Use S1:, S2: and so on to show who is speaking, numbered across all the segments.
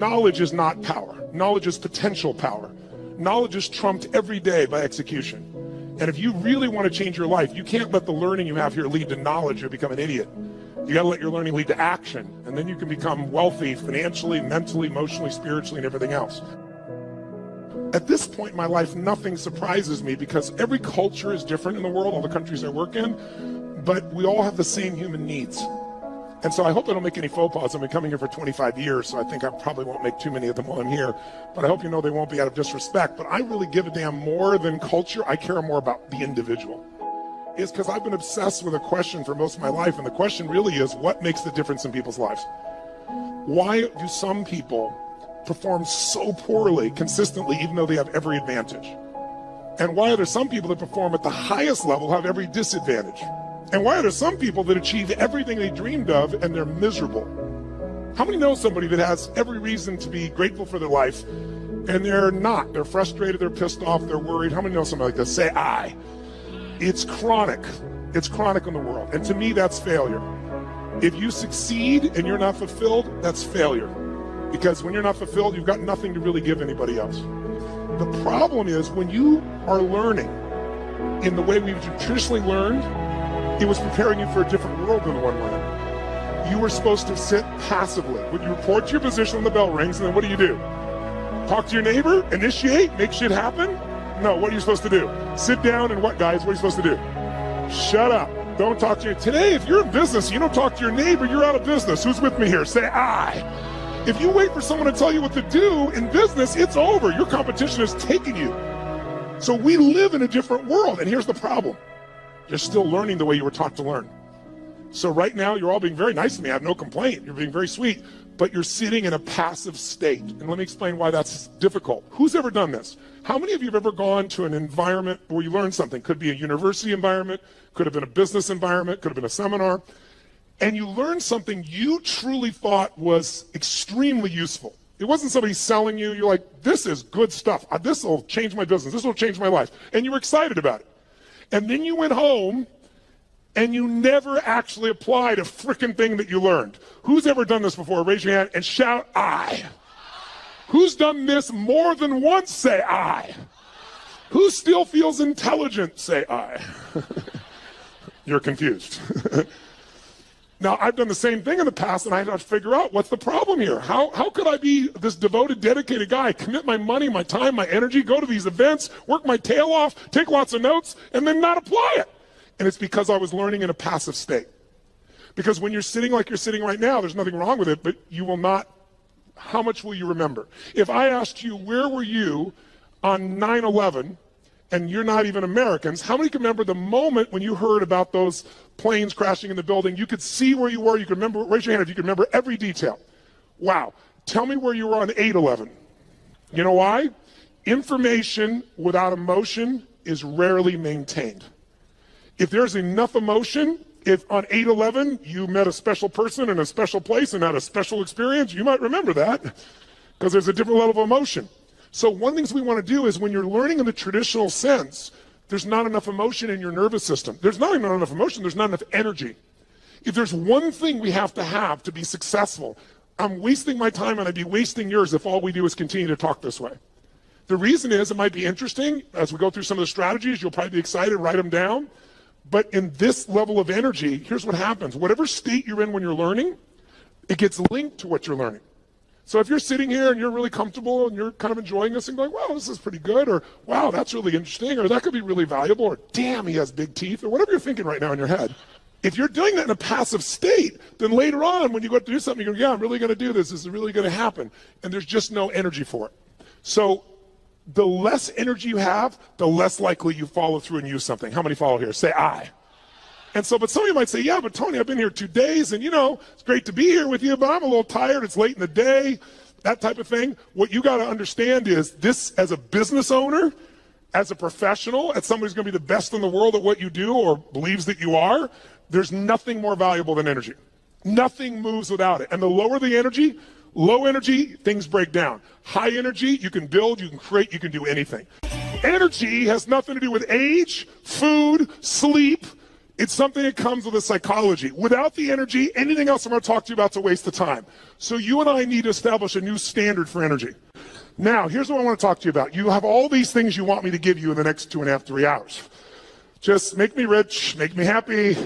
S1: knowledge is not power. Knowledge is potential power. Knowledge is trumped every day by execution. And if you really want to change your life, you can't let the learning you have here lead to knowledge or become an idiot. You got to let your learning lead to action, and then you can become wealthy financially, mentally, emotionally, spiritually, and everything else. At this point in my life, nothing surprises me because every culture is different in the world, all the countries I work in, but we all have the same human needs. And so I hope I don't make any faux pas. I've been coming here for 25 years, so I think I probably won't make too many of them while I'm here. But I hope you know they won't be out of disrespect. But I really give a damn more than culture. I care more about the individual. It's because I've been obsessed with a question for most of my life, and the question really is, what makes the difference in people's lives? Why do some people perform so poorly consistently even though they have every advantage? And why are there some people that perform at the highest level have every disadvantage? And why are there some people that achieve everything they dreamed of and they're miserable? How many know somebody that has every reason to be grateful for their life and they're not? They're frustrated, they're pissed off, they're worried. How many know somebody like this? Say I. It's chronic. It's chronic in the world. And to me, that's failure. If you succeed and you're not fulfilled, that's failure. Because when you're not fulfilled, you've got nothing to really give anybody else. The problem is when you are learning in the way we've traditionally learned, it was preparing you for a different world than the one we're in. You were supposed to sit passively. When you report to your position when the bell rings, and then what do? Talk to your neighbor, initiate, make shit happen? No, what are you supposed to do? Sit down and what, guys? What are you supposed to do? Shut up. Don't talk to your... Today, if you're in business, you don't talk to your neighbor, you're out of business. Who's with me here? Say I. If you wait for someone to tell you what to do in business, it's over. Your competition has taken you. So we live in a different world, and here's the problem. You're still learning the way you were taught to learn. So right now, you're all being very nice to me. I have no complaint. You're being very sweet, but you're sitting in a passive state. And let me explain why that's difficult. Who's ever done this? How many of you have ever gone to an environment where you learned something? Could be a university environment, could have been a business environment, could have been a seminar, and you learned something you truly thought was extremely useful. It wasn't somebody selling you. You're like, this is good stuff. This will change my business. This will change my life. And you were excited about it. And then you went home and you never actually applied a frickin' thing that you learned. Who's ever done this before? Raise your hand and shout, I. Who's done this more than once? Say, I. Who still feels intelligent? Say, I. You're confused. Now, I've done the same thing in the past, and I had to figure out what's the problem here. How could I be this devoted, dedicated guy, commit my money, my time, my energy, go to these events, work my tail off, take lots of notes, and then not apply it? And it's because I was learning in a passive state. Because when you're sitting like you're sitting right now, there's nothing wrong with it, but you will not, how much will you remember? If I asked you, where were you on 9/11, and you're not even Americans, how many can remember the moment when you heard about those planes crashing in the building? You could see where you were, you could remember, raise your hand if you could remember every detail. Wow. Tell me where you were on 8/11. You know why? Information without emotion is rarely maintained. If there's enough emotion, if on 8/11 you met a special person in a special place and had a special experience, you might remember that because there's a different level of emotion. So one of the things we want to do is when you're learning in the traditional sense, there's not enough emotion in your nervous system. There's not even enough emotion, there's not enough energy. If there's one thing we have to be successful, I'm wasting my time and I'd be wasting yours if all we do is continue to talk this way. The reason is it might be interesting. As we go through some of the strategies, you'll probably be excited, write them down. But in this level of energy, here's what happens. Whatever state you're in when you're learning, it gets linked to what you're learning. So if you're sitting here and you're really comfortable and you're kind of enjoying this and going, wow, this is pretty good, or wow, that's really interesting, or that could be really valuable, or damn, he has big teeth, or whatever you're thinking right now in your head. If you're doing that in a passive state, then later on when you go to do something, you go, yeah, I'm really going to do this. This is really going to happen. And there's just no energy for it. So the less energy you have, the less likely you follow through and use something. How many follow here? Say I. And so, but some of you might say, yeah, but Tony, I've been here 2 days and it's great to be here with you, but I'm a little tired. It's late in the day, that type of thing. What you got to understand is this, as a business owner, as a professional, as somebody who's going to be the best in the world at what you do or believes that you are, there's nothing more valuable than energy. Nothing moves without it. And the lower the energy, low energy, things break down. High energy, you can build, you can create, you can do anything. Energy has nothing to do with age, food, sleep. It's something that comes with a psychology. Without the energy, anything else I'm going to talk to you about is a waste of time. So you and I need to establish a new standard for energy. Now, here's what I want to talk to you about. You have all these things you want me to give you in the next 2.5, 3 hours. Just make me rich, make me happy,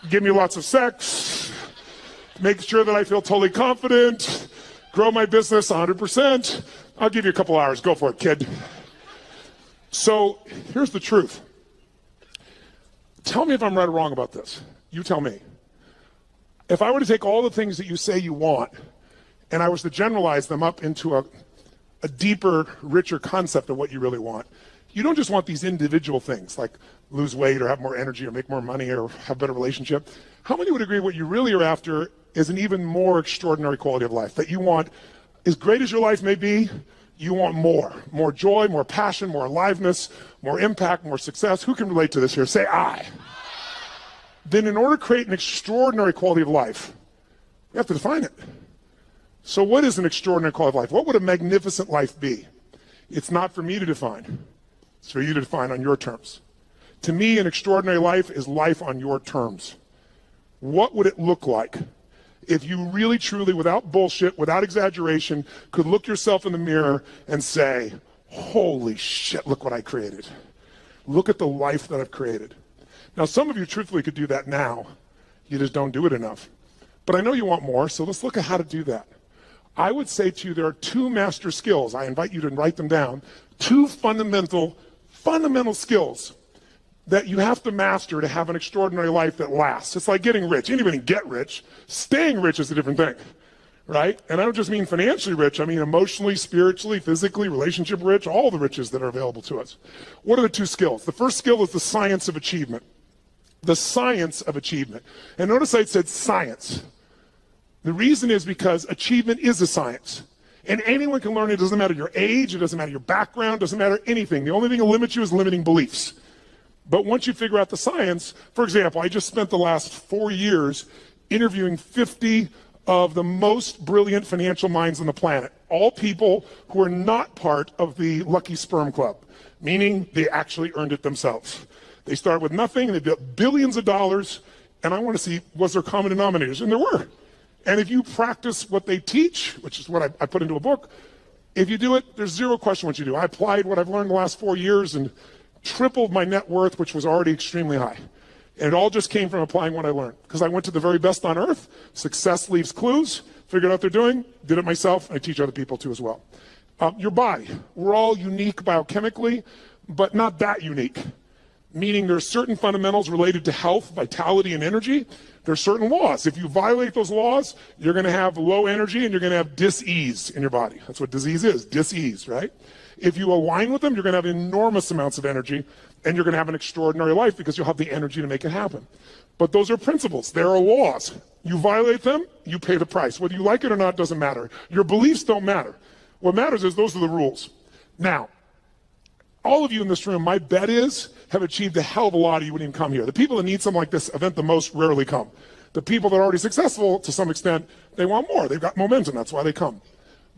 S1: give me lots of sex, make sure that I feel totally confident, grow my business 100%. I'll give you a couple hours. Go for it, kid. So here's the truth. Tell me if I'm right or wrong about this. You tell me. If I were to take all the things that you say you want and I was to generalize them up into a deeper, richer concept of what you really want, you don't just want these individual things like lose weight or have more energy or make more money or have a better relationship. How many would agree what you really are after is an even more extraordinary quality of life? That you want, as great as your life may be, you want more joy, more passion, more aliveness, more impact, more success. Who can relate to this here? Say I. Then in order to create an extraordinary quality of life, you have to define it. So what is an extraordinary quality of life? What would a magnificent life be? It's not for me to define. It's for you to define on your terms. To me, an extraordinary life is life on your terms. What would it look like if you really, truly, without bullshit, without exaggeration, could look yourself in the mirror and say, holy shit, look what I created. Look at the life that I've created. Now, some of you truthfully could do that now. You just don't do it enough. But I know you want more, so let's look at how to do that. I would say to you there are 2 master skills. I invite you to write them down. 2 fundamental skills that you have to master to have an extraordinary life that lasts. It's like getting rich. Anybody can get rich. Staying rich is a different thing, right? And I don't just mean financially rich. I mean emotionally, spiritually, physically, relationship rich, all the riches that are available to us. What are the 2 skills? The first skill is the science of achievement. The science of achievement. And notice I said science. The reason is because achievement is a science. And anyone can learn it. It doesn't matter your age. It doesn't matter your background. It doesn't matter anything. The only thing that limits you is limiting beliefs. But once you figure out the science, for example, I just spent the last 4 years interviewing 50 of the most brilliant financial minds on the planet. All people who are not part of the Lucky Sperm Club, meaning they actually earned it themselves. They started with nothing and they built billions of dollars. And I want to see, was there common denominators? And there were. And if you practice what they teach, which is what I put into a book, if you do it, there's zero question what you do. I applied what I've learned the last 4 years and tripled my net worth, which was already extremely high. And it all just came from applying what I learned. Because I went to the very best on earth. Success leaves clues. Figured out what they're doing. Did it myself. I teach other people too as well. Your body. We're all unique biochemically, but not that unique. Meaning there's certain fundamentals related to health, vitality, and energy. There's certain laws. If you violate those laws, you're going to have low energy and you're going to have dis-ease in your body. That's what disease is, dis-ease, right? If you align with them, you're going to have enormous amounts of energy and you're going to have an extraordinary life because you'll have the energy to make it happen. But those are principles. There are laws. You violate them, you pay the price. Whether you like it or not doesn't matter. Your beliefs don't matter. What matters is those are the rules. Now, all of you in this room, my bet is, have achieved a hell of a lot of you wouldn't even come here. The people that need something like this event the most rarely come. The people that are already successful, to some extent, they want more. They've got momentum. That's why they come.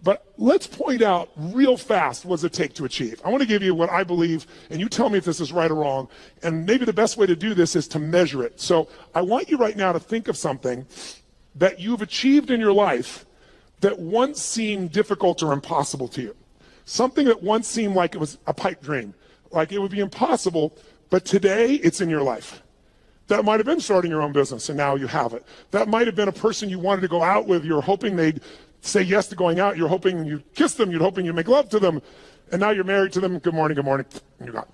S1: But let's point out real fast what does it take to achieve. I want to give you what I believe, and you tell me if this is right or wrong. And maybe the best way to do this is to measure it. So I want you right now to think of something that you've achieved in your life that once seemed difficult or impossible to you. Something that once seemed like it was a pipe dream, like it would be impossible, but today it's in your life. That might have been starting your own business, and now you have it. That might have been a person you wanted to go out with. You're hoping they'd say yes to going out. You're hoping you'd kiss them. You're hoping you'd make love to them. And now you're married to them. Good morning, and you're gone.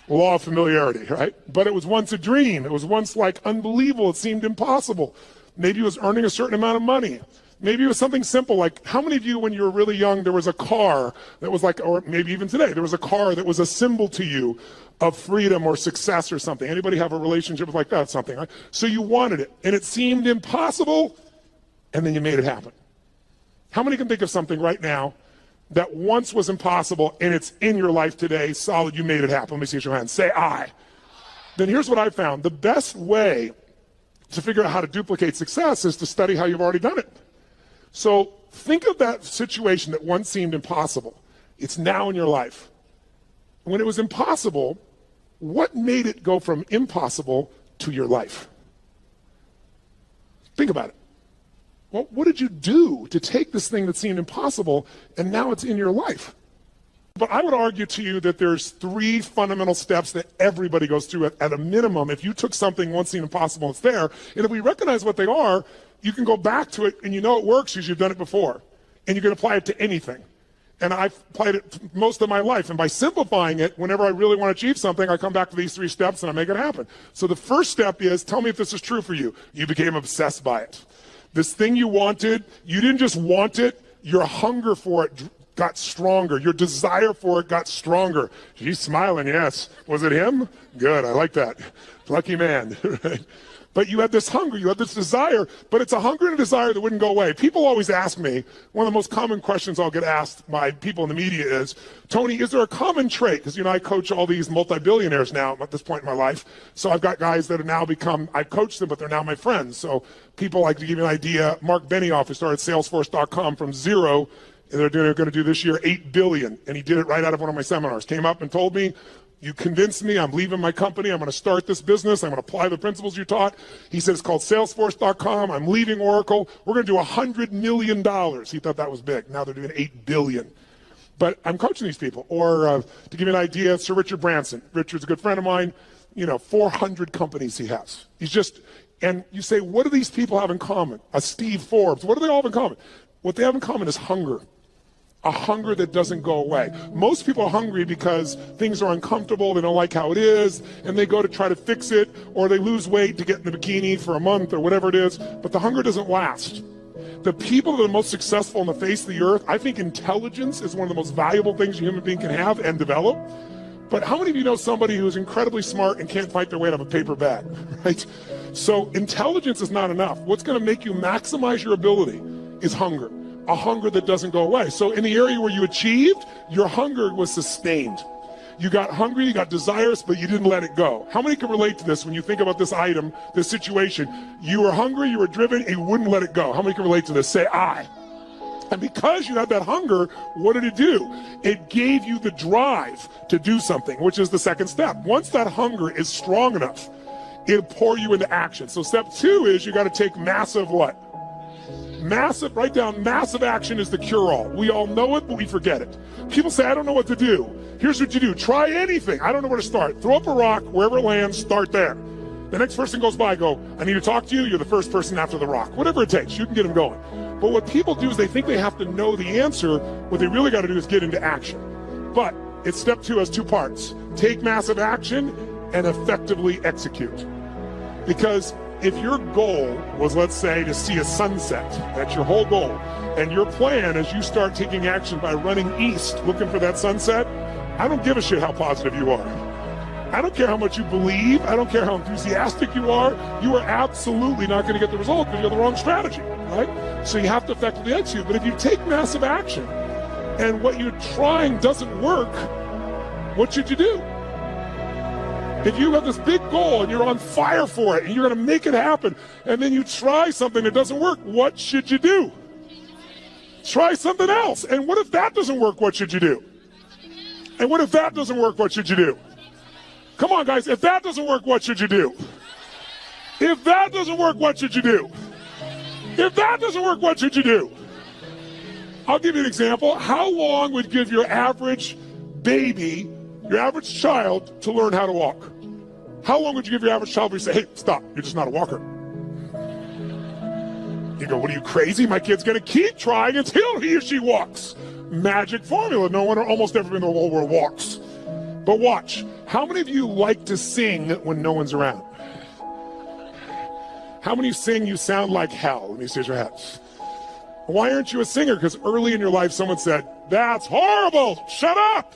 S1: Law of familiarity, right? But it was once a dream. It was once like unbelievable. It seemed impossible. Maybe it was earning a certain amount of money. Maybe it was something simple like, how many of you when you were really young, there was a car that was like, or maybe even today, there was a car that was a symbol to you of freedom or success or something. Anybody have a relationship like that, something, right? So you wanted it and it seemed impossible and then you made it happen. How many can think of something right now that once was impossible and it's in your life today, solid, you made it happen? Let me see your hands. Say I. Then here's what I found. The best way to figure out how to duplicate success is to study how you've already done it. So think of that situation that once seemed impossible. It's now in your life. When it was impossible, What made it go from impossible to your life? Think about it. Well, what did you do to take this thing that seemed impossible and now it's in your life? But I would argue to you that there's 3 fundamental steps that everybody goes through at a minimum. If you took something once seemed impossible, it's there. And if we recognize what they are, you can go back to it and you know it works because you've done it before. And you can apply it to anything. And I've applied it most of my life. And by simplifying it, whenever I really want to achieve something, I come back to these 3 steps and I make it happen. So the first step is, tell me if this is true for you. You became obsessed by it. This thing you wanted, you didn't just want it, your hunger for it got stronger. Your desire for it got stronger. She's smiling, yes. Was it him? Good, I like that. Lucky man. Right? But you had this hunger, you had this desire, but it's a hunger and a desire that wouldn't go away. People always ask me, one of the most common questions I'll get asked by people in the media is, Tony, is there a common trait? Because, I coach all these multi-billionaires now at this point in my life. So I've got guys that have now become, I coach them, but they're now my friends. So people like to give you an idea. Mark Benioff, who started Salesforce.com from zero, and they're going to do this year $8 billion. And he did it right out of one of my seminars. Came up and told me, you convinced me, I'm leaving my company, I'm going to start this business, I'm going to apply the principles you taught. He said it's called Salesforce.com, I'm leaving Oracle, we're going to do $100 million. He thought that was big. Now they're doing $8 billion. But I'm coaching these people. Or to give you an idea, Sir Richard Branson. Richard's a good friend of mine. 400 companies he has. And you say, what do these people have in common? A Steve Forbes, what do they all have in common? What they have in common is hunger. A hunger that doesn't go away. Most people are hungry because things are uncomfortable, they don't like how it is, and they go to try to fix it, or they lose weight to get in the bikini for a month or whatever it is, but the hunger doesn't last. The people that are most successful on the face of the earth, I think intelligence is one of the most valuable things a human being can have and develop. But how many of you know somebody who's incredibly smart and can't fight their way out of a paper bag, right? So intelligence is not enough. What's going to make you maximize your ability is hunger. A hunger that doesn't go away. So in the area where you achieved, your hunger was sustained. You got hungry, you got desirous, but you didn't let it go. How many can relate to this when you think about this item, this situation? You were hungry, you were driven, and you wouldn't let it go. How many can relate to this? Say, I. And because you had that hunger, what did it do? It gave you the drive to do something, which is the second step. Once that hunger is strong enough, it'll pour you into action. So step 2 is you got to take massive what? Write down massive action is the cure-all. We all know it, but we forget it. People say, I don't know what to do. Here's what you do. Try anything. I don't know where to start. Throw up a rock, wherever it lands, start there. The next person goes by, go, I need to talk to you. You're the first person after the rock. Whatever it takes, you can get them going. But what people do is they think they have to know the answer. What they really got to do is get into action. But step 2 has 2 parts. Take massive action and effectively execute. Because if your goal was, let's say, to see a sunset, that's your whole goal, and your plan is you start taking action by running east looking for that sunset, I don't give a shit how positive you are. I don't care how much you believe. I don't care how enthusiastic you are. You are absolutely not going to get the result because you have the wrong strategy, right? So you have to effectively execute. But if you take massive action and what you're trying doesn't work, what should you do? If you have this big goal and you're on fire for it and you're going to make it happen, and then you try something that doesn't work, what should you do? Try something else. And what if that doesn't work? What should you do? And what if that doesn't work? What should you do? Come on, guys. If that doesn't work, what should you do? If that doesn't work, what should you do? If that doesn't work, what should you do? I'll give you an example. How long would give your average baby, your average child, to learn how to walk? How long would you give your average child before you say, hey, stop, you're just not a walker? You go, what are you, crazy? My kid's going to keep trying until he or she walks. Magic formula. No one or almost everyone in the whole world walks. But watch. How many of you like to sing when no one's around? How many sing you sound like hell? Let me see your hands. Why aren't you a singer? Because early in your life someone said, that's horrible. Shut up.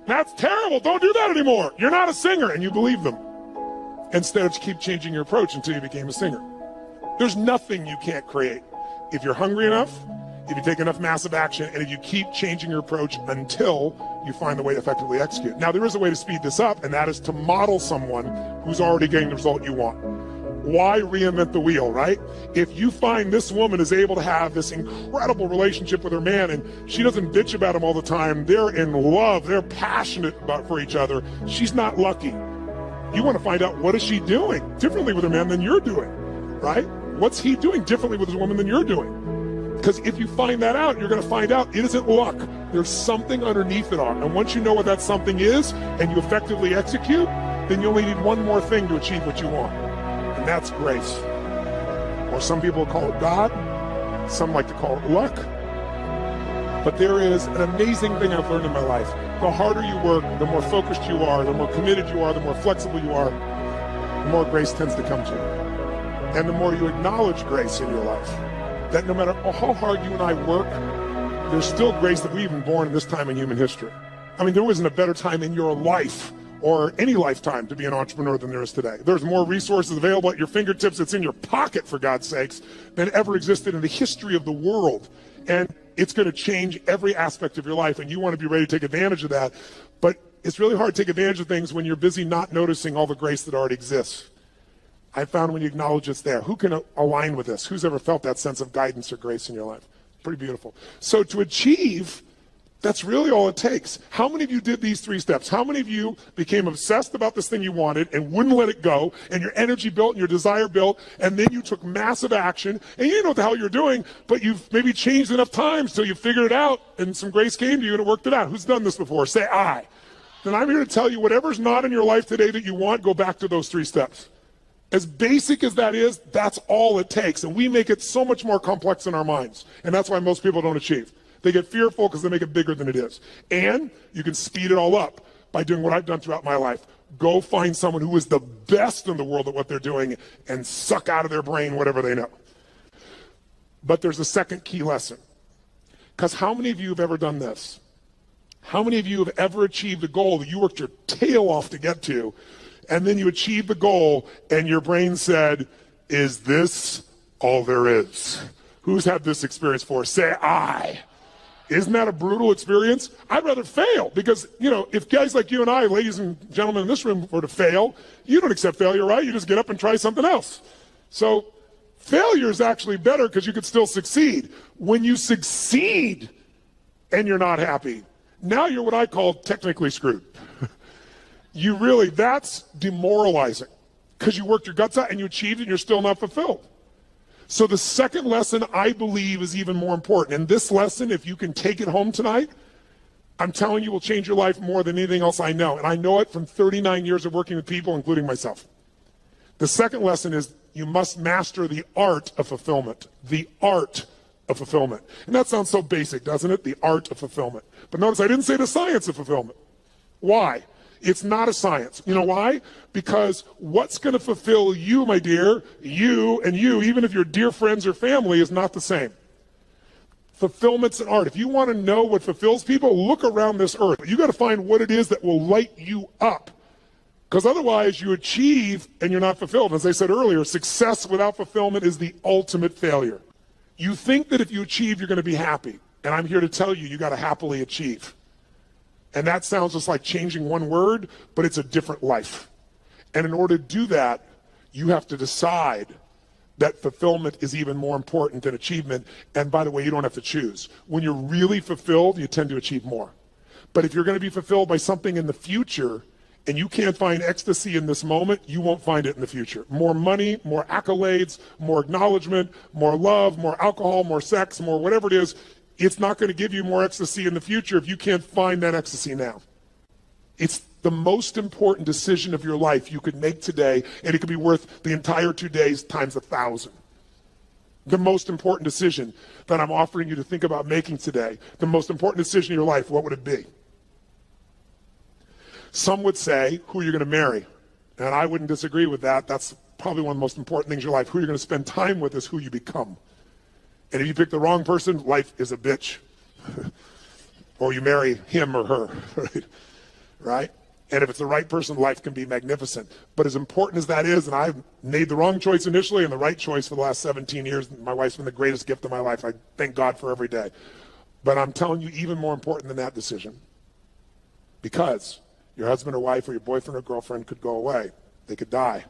S1: That's terrible. Don't do that anymore. You're not a singer. And you believe them. Instead of keep changing your approach until you became a singer. There's nothing you can't create. If you're hungry enough, if you take enough massive action, and if you keep changing your approach until you find the way to effectively execute. Now, there is a way to speed this up, and that is to model someone who's already getting the result you want. why reinvent the wheel, right? If you find this woman is able to have this incredible relationship with her man and she doesn't bitch about him all the time, they're in love, they're passionate for each other, she's not lucky. You want to find out, what is she doing differently with her man than you're doing, right? What's he doing differently with his woman than you're doing? Because if you find that out, you're going to find out it isn't luck. There's something underneath it all. And once you know what that something is and you effectively execute, then you only need one more thing to achieve what you want. And that's grace. Or some people call it God. Some like to call it luck. But there is an amazing thing I've learned in my life. The harder you work, the more focused you are, the more committed you are, the more flexible you are, the more grace tends to come to you. And the more you acknowledge grace in your life. That no matter how hard you and I work, there's still grace that we've been born in this time in human history. I mean, there wasn't a better time in your life or any lifetime to be an entrepreneur than there is today. There's more resources available at your fingertips, it's in your pocket, for God's sakes, than ever existed in the history of the world. And it's going to change every aspect of your life, and you want to be ready to take advantage of that. But it's really hard to take advantage of things when you're busy not noticing all the grace that already exists. I found when you acknowledge it's there. Who can align with this? Who's ever felt that sense of guidance or grace in your life? Pretty beautiful. So to achieve, that's really all it takes. How many of you did these 3 steps? How many of you became obsessed about this thing you wanted and wouldn't let it go, and your energy built and your desire built, and then you took massive action, and you didn't know what the hell you're doing, but you've maybe changed enough times till you figured it out, and some grace came to you and it worked it out? Who's done this before? Say I. Then I'm here to tell you, whatever's not in your life today that you want, go back to those 3 steps. As basic as that is, that's all it takes. And we make it so much more complex in our minds. And that's why most people don't achieve. They get fearful because they make it bigger than it is. And you can speed it all up by doing what I've done throughout my life. Go find someone who is the best in the world at what they're doing and suck out of their brain whatever they know. But there's a second key lesson. Because how many of you have ever done this? How many of you have ever achieved a goal that you worked your tail off to get to, and then you achieved the goal, and your brain said, is this all there is? Who's had this experience before? Say I. Isn't that a brutal experience? I'd rather fail, because, if guys like you and I, ladies and gentlemen in this room, were to fail, you don't accept failure, right? You just get up and try something else. So failure is actually better because you could still succeed. When you succeed and you're not happy, now you're what I call technically screwed. That's demoralizing, because you worked your guts out and you achieved it and you're still not fulfilled. So the second lesson, I believe, is even more important. And this lesson, if you can take it home tonight, I'm telling you, will change your life more than anything else I know. And I know it from 39 years of working with people, including myself. The second lesson is you must master the art of fulfillment. The art of fulfillment. And that sounds so basic, doesn't it? The art of fulfillment. But notice I didn't say the science of fulfillment. Why? It's not a science. You know why? Because what's going to fulfill you, my dear, you, even if you're dear friends or family, is not the same. Fulfillment's an art. If you want to know what fulfills people, look around this earth. You got to find what it is that will light you up. Because otherwise you achieve and you're not fulfilled. As I said earlier, success without fulfillment is the ultimate failure. You think that if you achieve, you're going to be happy. And I'm here to tell you, you got to happily achieve. And that sounds just like changing one word, but it's a different life. And in order to do that, you have to decide that fulfillment is even more important than achievement. And by the way, you don't have to choose. When you're really fulfilled, you tend to achieve more. But if you're going to be fulfilled by something in the future, and you can't find ecstasy in this moment, you won't find it in the future. More money, more accolades, more acknowledgement, more love, more alcohol, more sex, more whatever it is, it's not going to give you more ecstasy in the future if you can't find that ecstasy now. It's the most important decision of your life you could make today, and it could be worth the entire 2 days times 1,000. The most important decision that I'm offering you to think about making today, the most important decision in your life, what would it be? Some would say who you're going to marry, and I wouldn't disagree with that. That's probably one of the most important things in your life. Who you're going to spend time with is who you become. And if you pick the wrong person, life is a bitch. Or you marry him or her, right? And if it's the right person, life can be magnificent. But as important as that is, and I've made the wrong choice initially and the right choice for the last 17 years, my wife's been the greatest gift of my life. I thank God for every day. But I'm telling you, even more important than that decision. Because your husband or wife or your boyfriend or girlfriend could go away. They could die.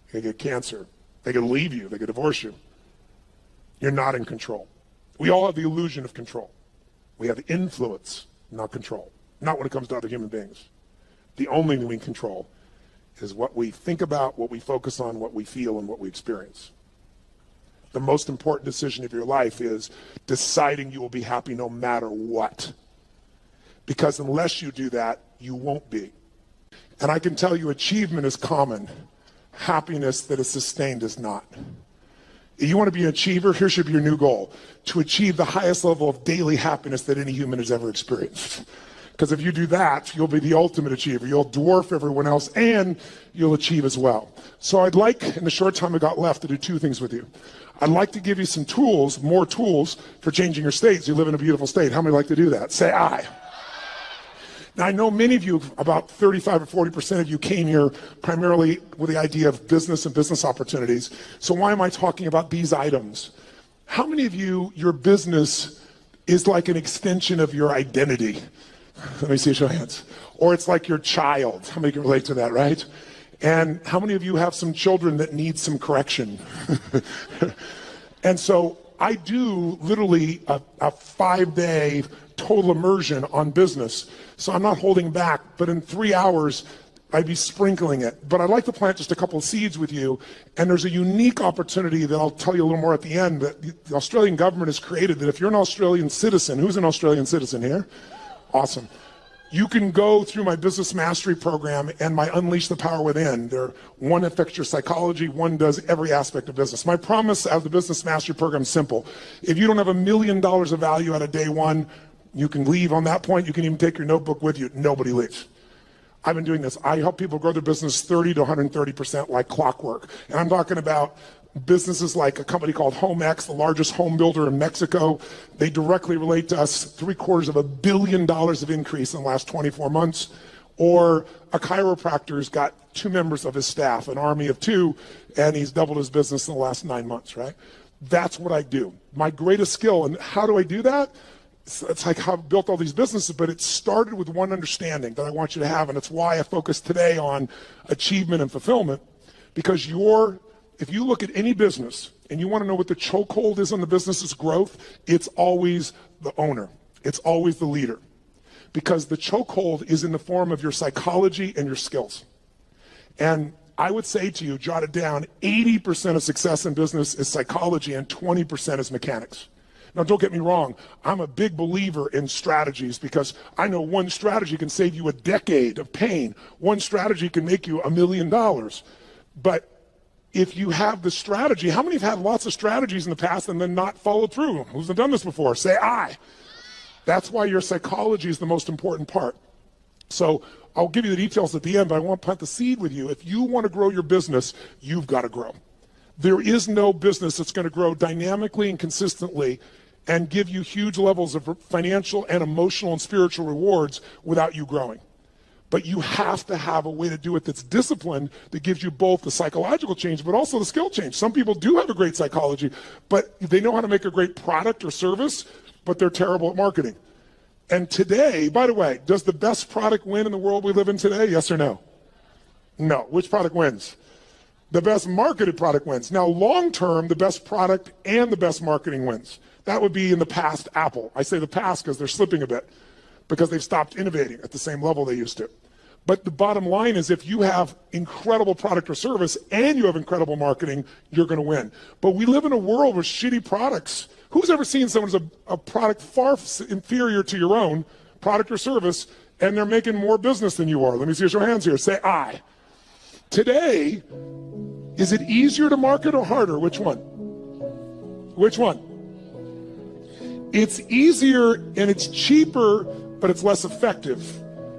S1: They could get cancer. They could leave you. They could divorce you. You're not in control. We all have the illusion of control. We have influence, not control. Not when it comes to other human beings. The only thing we control is what we think about, what we focus on, what we feel, and what we experience. The most important decision of your life is deciding you will be happy no matter what. Because unless you do that, you won't be. And I can tell you achievement is common. Happiness that is sustained is not. If you want to be an achiever, here should be your new goal. To achieve the highest level of daily happiness that any human has ever experienced. Because if you do that, you'll be the ultimate achiever. You'll dwarf everyone else, and you'll achieve as well. So I'd like, in the short time I got left, to do two things with you. I'd like to give you some tools, more tools, for changing your states. You live in a beautiful state. How many like to do that? Say aye. Now, I know many of you, about 35 or 40% of you, came here primarily with the idea of business and business opportunities. So why am I talking about these items? How many of you, your business is like an extension of your identity? Let me see a show of hands. Or it's like your child. How many can relate to that, right? And how many of you have some children that need some correction? And so I do literally a 5-day total immersion on business. So I'm not holding back, but in 3 hours, I'd be sprinkling it. But I'd like to plant just a couple of seeds with you. And there's a unique opportunity that I'll tell you a little more at the end that the Australian government has created, that if you're an Australian citizen, who's an Australian citizen here? Awesome. You can go through my business mastery program and my Unleash the Power Within. One affects your psychology, one does every aspect of business. My promise of the business mastery program is simple. If you don't have $1 million of value out of day one, you can leave on that point. You can even take your notebook with you. Nobody leaves. I've been doing this. I help people grow their business 30 to 130% like clockwork. And I'm talking about businesses like a company called HomeX, the largest home builder in Mexico. They directly relate to us. $750 million of increase in the last 24 months. Or a chiropractor's got 2 members of his staff, an army of 2, and he's doubled his business in the last 9 months, right? That's what I do. My greatest skill. And how do I do that? It's like how I've built all these businesses, but it started with one understanding that I want you to have, and it's why I focus today on achievement and fulfillment, because if you look at any business and you want to know what the chokehold is on the business's growth, it's always the owner. It's always the leader. Because the chokehold is in the form of your psychology and your skills. And I would say to you, jot it down, 80% of success in business is psychology and 20% is mechanics. Now, don't get me wrong. I'm a big believer in strategies because I know one strategy can save you a decade of pain. One strategy can make you $1 million. But if you have the strategy, how many have had lots of strategies in the past and then not followed through? Who's done this before? Say aye. That's why your psychology is the most important part. So I'll give you the details at the end, but I want to plant the seed with you. If you want to grow your business, you've got to grow. There is no business that's going to grow dynamically and consistently and give you huge levels of financial and emotional and spiritual rewards without you growing. But you have to have a way to do it that's disciplined, that gives you both the psychological change, but also the skill change. Some people do have a great psychology, but they know how to make a great product or service, but they're terrible at marketing. And today, by the way, does the best product win in the world we live in today? Yes or no? No. Which product wins? The best marketed product wins. Now, long term, the best product and the best marketing wins. That would be in the past Apple. I say the past because they're slipping a bit, because they've stopped innovating at the same level they used to. But the bottom line is, if you have incredible product or service and you have incredible marketing, you're going to win. But we live in a world with shitty products. Who's ever seen someone's a product far inferior to your own product or service, and they're making more business than you are? Let me see your hands here. Say aye. Today, is it easier to market or harder? Which one? Which one? It's easier and it's cheaper, but it's less effective.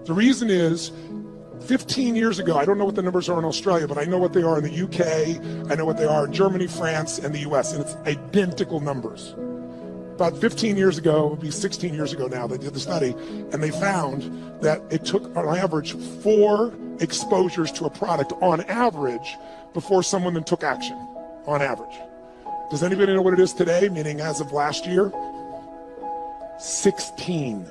S1: The reason is, 15 years ago, I don't know what the numbers are in Australia, but I know what they are in the UK, I know what they are in Germany, France, and the US, and it's identical numbers. About 15 years ago, it would be 16 years ago now, they did the study, and they found that it took, on average, 4 exposures to a product, on average, before someone then took action, on average. Does anybody know what it is today, meaning as of last year? 16.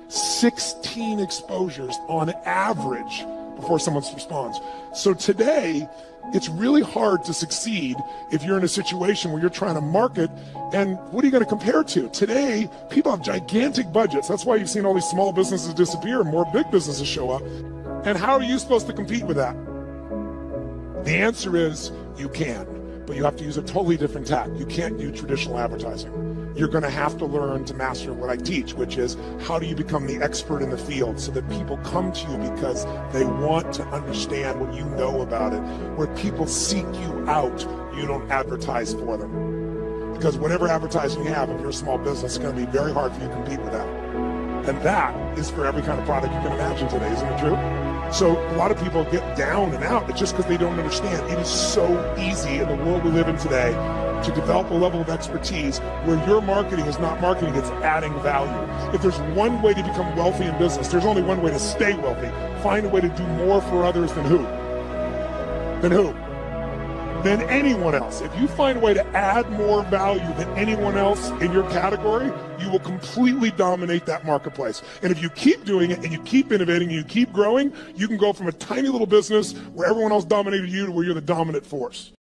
S1: 16 exposures on average before someone responds. So today, it's really hard to succeed if you're in a situation where you're trying to market, and what are you going to compare to? Today, people have gigantic budgets. That's why you've seen all these small businesses disappear and more big businesses show up. And how are you supposed to compete with that? The answer is you can, but you have to use a totally different tack. You can't do traditional advertising. You're going to have to learn to master what I teach, which is how do you become the expert in the field so that people come to you because they want to understand what you know about it. Where people seek you out, you don't advertise for them. Because whatever advertising you have, if you're a small business, it's going to be very hard for you to compete with that. And that is for every kind of product you can imagine today, isn't it true? So a lot of people get down and out. It's just because they don't understand. It is so easy in the world we live in today to develop a level of expertise where your marketing is not marketing, it's adding value. If there's one way to become wealthy in business, there's only one way to stay wealthy. Find a way to do more for others than who? Than who? Than anyone else. If you find a way to add more value than anyone else in your category, you will completely dominate that marketplace. And if you keep doing it and you keep innovating and you keep growing, you can go from a tiny little business where everyone else dominated you to where you're the dominant force.